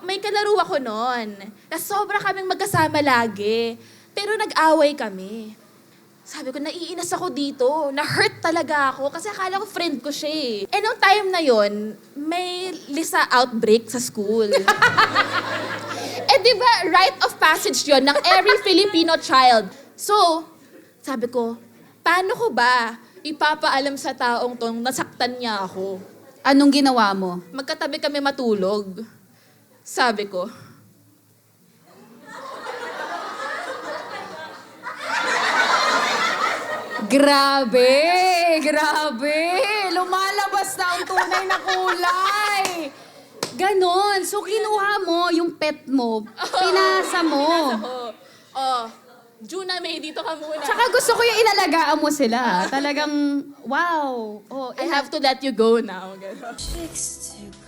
may kalaro ako noon. Na sobra kaming magkasama lagi. Pero nag-away kami. Sabi ko, naiinis ako dito. Na-hurt talaga ako kasi akala ko friend ko siya eh. Eh, nung time na yon, may Lisa outbreak sa school. Eh, di ba, rite of passage yon ng every Filipino child. So, sabi ko, paano ko ba ipapaalam sa taong tong nasaktan niya ako? Anong ginawa mo? Magkatabi kami matulog. Sabi ko, Grabe! Grabe! Lumalabas na ang tunay na kulay! Ganon. So, kinuha mo yung pet mo, pinasa mo. Juna May, dito ka muna. Tsaka gusto ko yung inalagaan mo sila. Talagang, wow. Oh, I have to let you go now. Tricks to